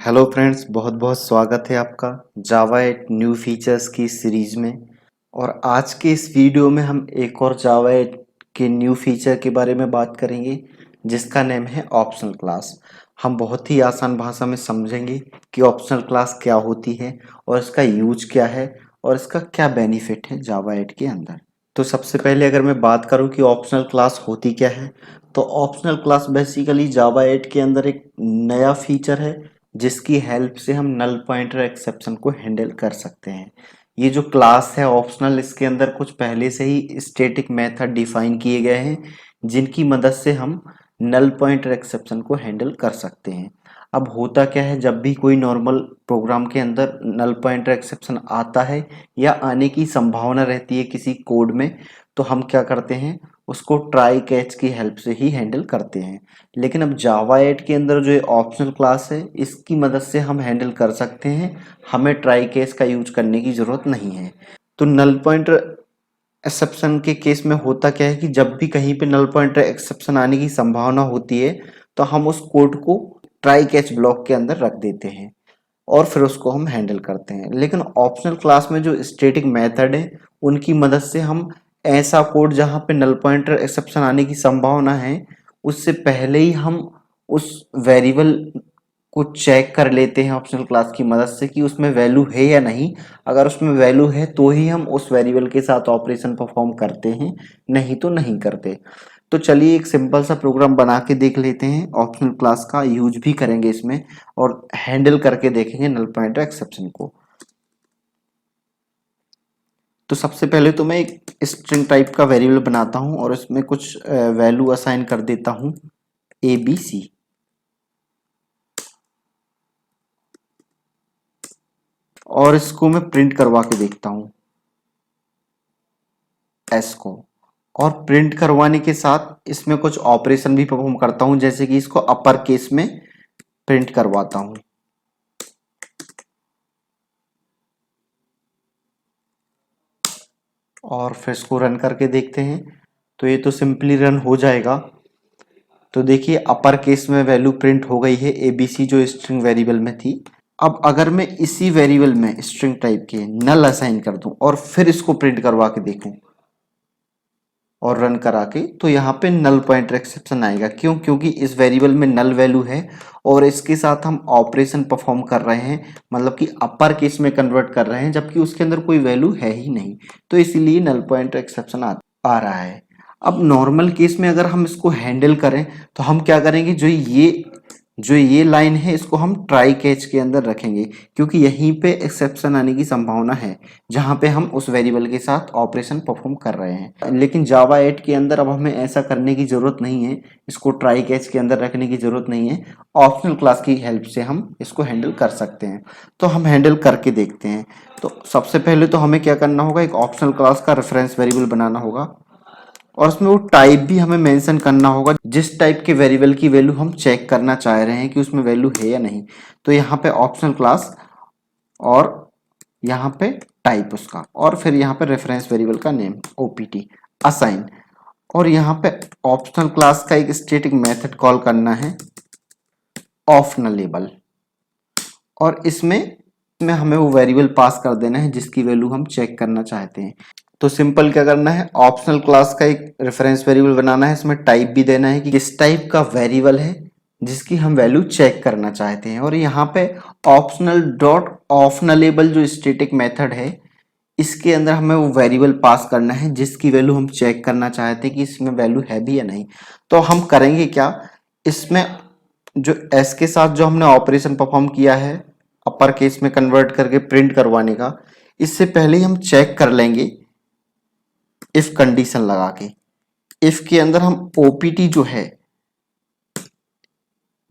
Hello friends, बहुत बहुत स्वागत है आपका जावा 8 न्यू फीचर्स की सीरीज में। और आज के इस वीडियो में हम एक और जावा 8 के न्यू फीचर के बारे में बात करेंगे जिसका नेम है ऑप्शनल क्लास। हम बहुत ही आसान भाषा में समझेंगे कि ऑप्शनल क्लास क्या होती है और इसका यूज क्या है और इसका क्या बेनिफिट है जावा 8 के अंदर। तो सबसे पहले अगर मैं बात करूं कि ऑप्शनल क्लास होती क्या है, तो ऑप्शनल क्लास बेसिकली जावा 8 के अंदर एक नया फीचर है जिसकी हेल्प से हम नल पॉइंटर एक्सेप्शन को हैंडल कर सकते हैं। ये जो क्लास है ऑप्शनल, इसके अंदर कुछ पहले से ही स्टैटिक मेथड डिफाइन किए गए हैं जिनकी मदद से हम नल पॉइंटर एक्सेप्शन को हैंडल कर सकते हैं। अब होता क्या है, जब भी कोई नॉर्मल प्रोग्राम के अंदर नल पॉइंटर एक्सेप्शन आता है या आने की संभावना रहती है किसी कोड में, तो हम क्या करते हैं, उसको ट्राई कैच की हेल्प से ही हैंडल करते हैं। लेकिन अब जावा 8 के अंदर जो ऑप्शनल क्लास है, इसकी मदद से हम हैंडल कर सकते हैं, हमें ट्राई कैच का यूज करने की जरूरत नहीं है। तो नल पॉइंटर एक्सेप्शन के केस में होता क्या है कि जब भी कहीं पे नल पॉइंटर एक्सेप्शन आने की संभावना होती है तो हम उस कोड को ट्राई कैच ब्लॉक के अंदर रख देते हैं और फिर उसको हम हैंडल करते हैं। लेकिन ऑप्शनल क्लास में जो स्टैटिक मेथड है, उनकी मदद से हम ऐसा कोड जहां पे नल पॉइंटर एक्सेप्शन आने की संभावना है, उससे पहले ही हम उस वेरिएबल को चेक कर लेते हैं ऑप्शनल क्लास की मदद से कि उसमें वैल्यू है या नहीं। अगर उसमें वैल्यू है तो ही हम उस वेरिएबल के साथ ऑपरेशन परफॉर्म करते हैं, नहीं तो नहीं करते। तो चलिए एक सिंपल सा प्रोग्राम बना के देख लेते हैं, ऑप्शनल क्लास का यूज भी करेंगे इसमें और हैंडल करके देखेंगे नल पॉइंटर एक्सेप्शन को। तो सबसे पहले तो मैं एक स्ट्रिंग टाइप का वेरिएबल बनाता हूं और इसमें कुछ वैल्यू असाइन कर देता हूं ABC, और इसको मैं प्रिंट करवा के देखता हूं S को। और प्रिंट करवाने के साथ इसमें कुछ ऑपरेशन भी परफॉर्म करता हूं, जैसे कि इसको अपर केस में प्रिंट करवाता हूं। और फिर इसको रन करके देखते हैं। तो ये तो सिंपली रन हो जाएगा। तो देखिए अपर केस में वैल्यू प्रिंट हो गई है ABC, जो स्ट्रिंग वेरिएबल में थी। अब अगर मैं इसी वेरिएबल में स्ट्रिंग टाइप के नल असाइन कर दूं और फिर इसको प्रिंट करवा के देखूं और रन करा के, तो यहाँ पे नल पॉइंटर एक्सेप्शन आएगा। क्यों? क्योंकि इस वेरिएबल में नल वैल्यू है और इसके साथ हम ऑपरेशन परफॉर्म कर रहे हैं, मतलब कि अपर केस में कन्वर्ट कर रहे हैं, जबकि उसके अंदर कोई वैल्यू है ही नहीं। तो इसीलिए नल पॉइंटर एक्सेप्शन आ रहा है। अब नॉर्मल केस में अगर हम इसको हैंडल करें तो हम क्या करेंगे, जो ये लाइन है इसको हम ट्राई कैच के अंदर रखेंगे, क्योंकि यहीं पे एक्सेप्शन आने की संभावना है जहां पे हम उस वेरिएबल के साथ ऑपरेशन परफॉर्म कर रहे हैं। लेकिन जावा 8 के अंदर अब हमें ऐसा करने की जरूरत नहीं है, इसको ट्राई कैच के अंदर रखने की जरूरत नहीं है। ऑप्शनल क्लास की हेल्प से हम इसको हैंडल कर सकते हैं। तो हम हैंडल करके देखते हैं। तो सबसे पहले तो हमें क्या करना होगा, एक ऑप्शनल क्लास का रेफरेंस वेरिएबल बनाना होगा और उसमें वो टाइप भी हमें मेंशन करना होगा, जिस टाइप के वेरिएबल की वैल्यू हम चेक करना चाह रहे हैं कि उसमें वैल्यू है या नहीं। तो यहाँ पे ऑप्शनल क्लास और यहाँ पे टाइप उसका, और फिर यहाँ पे रेफरेंस वेरिएबल का नेम OPT असाइन। और यहाँ पे ऑप्शनल क्लास का एक स्टैटिक मेथड कॉल करना है ऑप्शनलेबल, और इसमें हमें वो वेरिएबल पास कर देना है जिसकी वैल्यू हम चेक करना चाहते हैं। तो सिंपल क्या करना है, ऑप्शनल क्लास का एक रेफरेंस वेरिएबल बनाना है, इसमें टाइप भी देना है कि किस टाइप का वेरिएबल है जिसकी हम वैल्यू चेक करना चाहते हैं। और यहाँ पे ऑप्शनल डॉट ऑप्शनलेबल जो स्टैटिक मेथड है, इसके अंदर हमें वो वेरिएबल पास करना है जिसकी वैल्यू हम चेक करना चाहते हैं कि इसमें वैल्यू है भी या नहीं। तो हम करेंगे क्या, इसमें जो S के साथ जो हमने ऑपरेशन परफॉर्म किया है अपर केस में कन्वर्ट करके प्रिंट करवाने का, इससे पहले ही हम चेक कर लेंगे इफ कंडीशन लगा के। इफ के अंदर हम OPT जो है,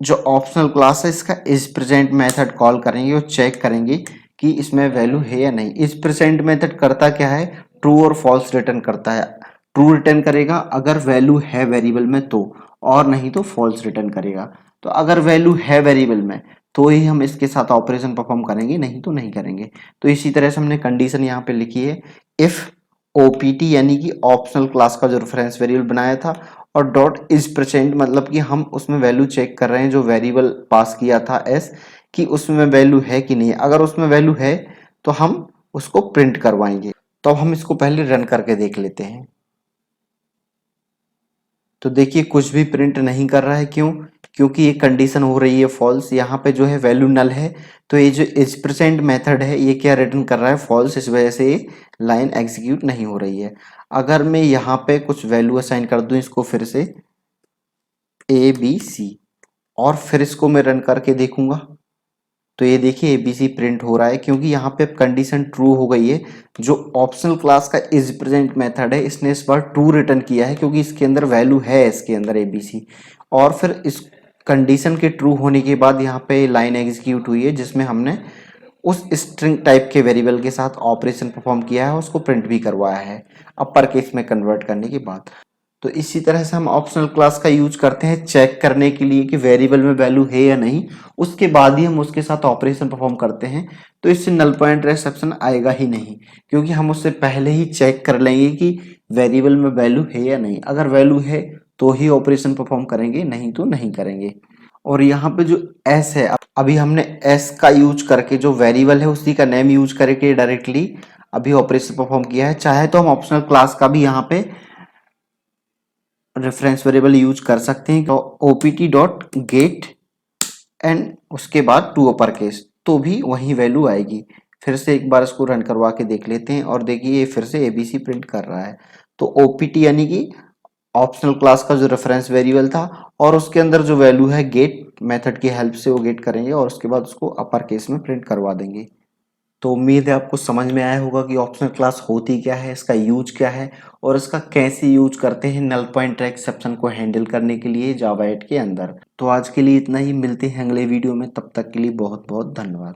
जो ऑप्शनल क्लास है, इसका इज प्रेजेंट मेथड कॉल करेंगे और चेक करेंगे कि इसमें वैल्यू है या नहीं। इज प्रेजेंट मेथड करता क्या है, ट्रू और फॉल्स रिटर्न करता है। ट्रू रिटर्न करेगा अगर वैल्यू है वेरिएबल में तो, और नहीं तो फॉल्स रिटर्न करेगा। तो अगर वैल्यू है वेरिएबल में तो ही हम इसके साथ ऑपरेशन परफॉर्म करेंगे, नहीं तो नहीं करेंगे। तो इसी तरह से हमने कंडीशन यहाँ पे लिखी है, इफ OPT यानी कि ऑप्शनल क्लास का जो रेफरेंस वेरिएबल बनाया था, और डॉट इज प्रेजेंट मतलब कि हम उसमें वैल्यू चेक कर रहे हैं जो वेरिएबल पास किया था S, कि उसमें वैल्यू है कि नहीं। अगर उसमें वैल्यू है तो हम उसको प्रिंट करवाएंगे। तो अब हम इसको पहले रन करके देख लेते हैं। तो देखिए कुछ भी प्रिंट नहीं कर रहा है, क्यों? क्योंकि ये कंडीशन हो रही है फॉल्स। यहाँ पे जो है वैल्यू नल है, तो ये जो इज प्रेजेंट मेथड है ये क्या रिटर्न कर रहा है? फॉल्स। इस वजह से ये लाइन एग्जीक्यूट नहीं हो रही है। अगर मैं यहाँ पे कुछ वैल्यू असाइन कर दूं इसको फिर से ABC, और फिर इसको मैं रन करके देखूंगा, तो ये देखिए ABC प्रिंट हो रहा है, क्योंकि यहाँ पे कंडीशन ट्रू हो गई है। जो ऑप्शनल क्लास का इज प्रेजेंट मेथड है इसने इस बार ट्रू रिटर्न किया है, क्योंकि इसके अंदर वैल्यू है, इसके अंदर ABC। और फिर इस कंडीशन के ट्रू होने के बाद यहाँ पे लाइन एग्जीक्यूट हुई है, जिसमें हमने उस स्ट्रिंग टाइप के वेरिएबल के साथ ऑपरेशन परफॉर्म किया है, उसको प्रिंट भी करवाया है अपर केस में कन्वर्ट करने के बाद। तो इसी तरह से हम ऑप्शनल क्लास का यूज करते हैं चेक करने के लिए कि वेरिएबल में वैल्यू है या नहीं, उसके बाद ही हम उसके साथ ऑपरेशन परफॉर्म करते हैं। तो इससे नल पॉइंट एक्सेप्शन आएगा ही नहीं, क्योंकि हम उससे पहले ही चेक कर लेंगे कि वेरिएबल में वैल्यू है या नहीं। अगर वैल्यू है तो ही ऑपरेशन परफॉर्म करेंगे, नहीं तो नहीं करेंगे। और यहाँ पे जो एस है, अभी हमने एस का यूज करके जो वेरिएबल है उसी का नेम यूज करके डायरेक्टली अभी ऑपरेशन परफॉर्म किया है। चाहे तो हम ऑप्शनल क्लास का भी यहाँ पे रेफरेंस वेरिएबल यूज कर सकते हैं, opt डॉट गेट एंड उसके बाद टू अपर केस, तो भी वही वैल्यू आएगी। फिर से एक बार इसको रन करवा के देख लेते हैं, और देखिए ये फिर से ABC प्रिंट कर रहा है। तो opt यानी कि ऑप्शनल क्लास का जो रेफरेंस वेरिएबल था, और उसके अंदर जो वैल्यू है गेट मेथड की हेल्प से वो गेट करेंगे, और उसके बाद उसको अपर केस में प्रिंट करवा देंगे। तो उम्मीद है आपको समझ में आया होगा कि ऑप्शनल क्लास होती क्या है, इसका यूज क्या है, और इसका कैसे यूज करते हैं नल पॉइंट एक्सेप्शन को हैंडल करने के लिए जावा 8 के अंदर। तो आज के लिए इतना ही, मिलते हैं अगले वीडियो में, तब तक के लिए बहुत बहुत धन्यवाद।